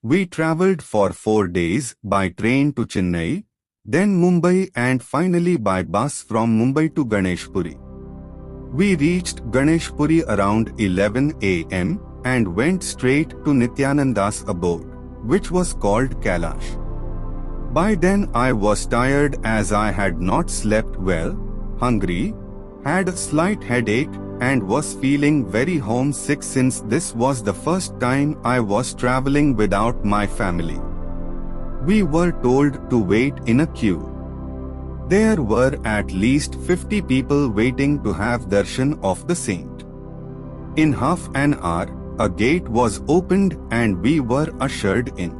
We travelled for 4 days by train to Chennai, then Mumbai and finally by bus from Mumbai to Ganeshpuri. We reached Ganeshpuri around 11 am and went straight to Nityananda's abode, which was called Kailash. By then I was tired as I had not slept well, hungry, had a slight headache and was feeling very homesick since this was the first time I was travelling without my family. We were told to wait in a queue. There were at least 50 people waiting to have darshan of the saint. In half an hour, a gate was opened and we were ushered in.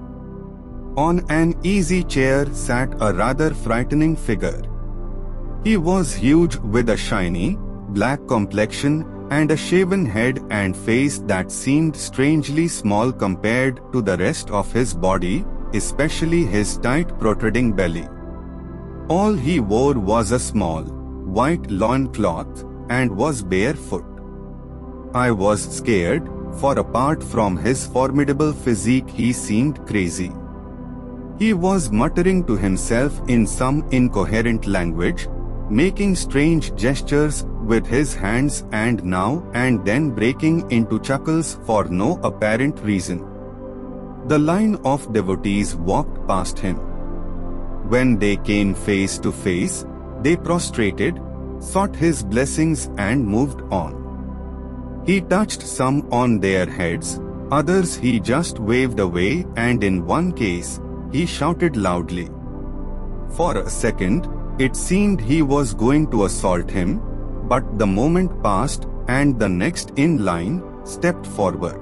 On an easy chair sat a rather frightening figure. He was huge with a shiny, black complexion and a shaven head and face that seemed strangely small compared to the rest of his body, especially his tight protruding belly. All he wore was a small, white loincloth and was barefoot. I was scared, for apart from his formidable physique he seemed crazy. He was muttering to himself in some incoherent language, making strange gestures with his hands and now and then breaking into chuckles for no apparent reason. The line of devotees walked past him. When they came face to face, they prostrated, sought his blessings and moved on. He touched some on their heads, others he just waved away, and in one case, he shouted loudly. For a second, it seemed he was going to assault him, but the moment passed and the next in line stepped forward.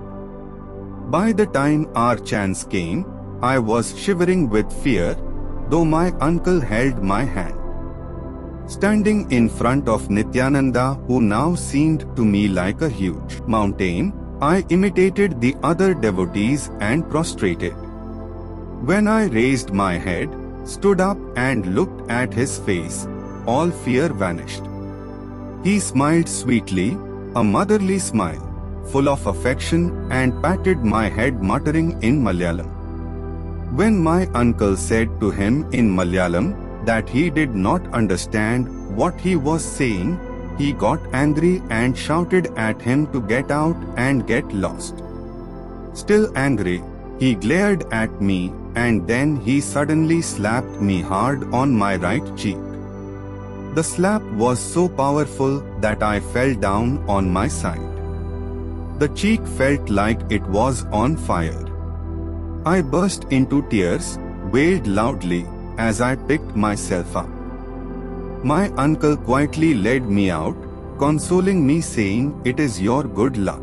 By the time our chance came, I was shivering with fear, though my uncle held my hand. Standing in front of Nityananda, who now seemed to me like a huge mountain, I imitated the other devotees and prostrated. When I raised my head, stood up and looked at his face, all fear vanished. He smiled sweetly, a motherly smile, full of affection, and patted my head muttering in Malayalam. When my uncle said to him in Malayalam that he did not understand what he was saying, he got angry and shouted at him to get out and get lost. Still angry, he glared at me and then he suddenly slapped me hard on my right cheek. The slap was so powerful that I fell down on my side. The cheek felt like it was on fire. I burst into tears, wailed loudly as I picked myself up. My uncle quietly led me out, consoling me saying, "It is your good luck."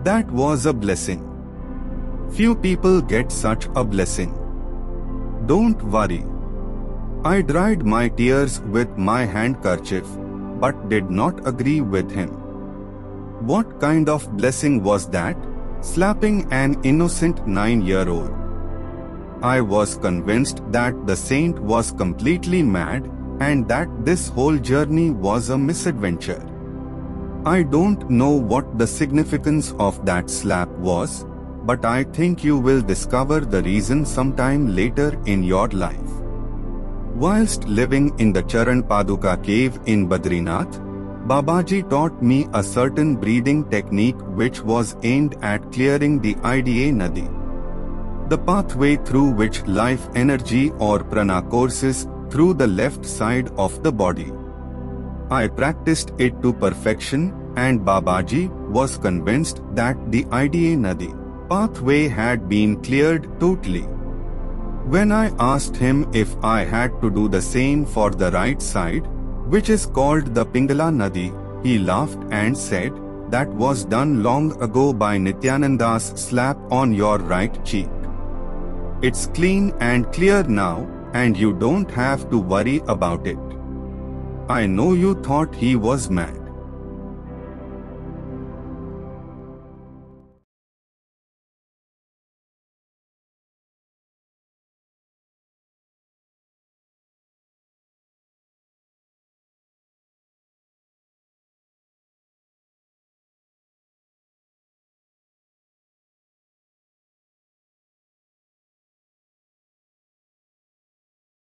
That was a blessing. Few people get such a blessing. Don't worry. I dried my tears with my handkerchief, but did not agree with him. What kind of blessing was that? Slapping an innocent 9-year-old. I was convinced that the saint was completely mad and that this whole journey was a misadventure. I don't know what the significance of that slap was, but I think you will discover the reason sometime later in your life. Whilst living in the Charan Paduka cave in Badrinath, Babaji taught me a certain breathing technique which was aimed at clearing the Ida Naadi, the pathway through which life energy or prana courses through the left side of the body. I practiced it to perfection and Babaji was convinced that the Ida Naadi pathway had been cleared totally. When I asked him if I had to do the same for the right side, which is called the Pingala Naadi, he laughed and said, "That was done long ago by Nityananda's slap on your right cheek. It's clean and clear now, and you don't have to worry about it." I know you thought he was mad.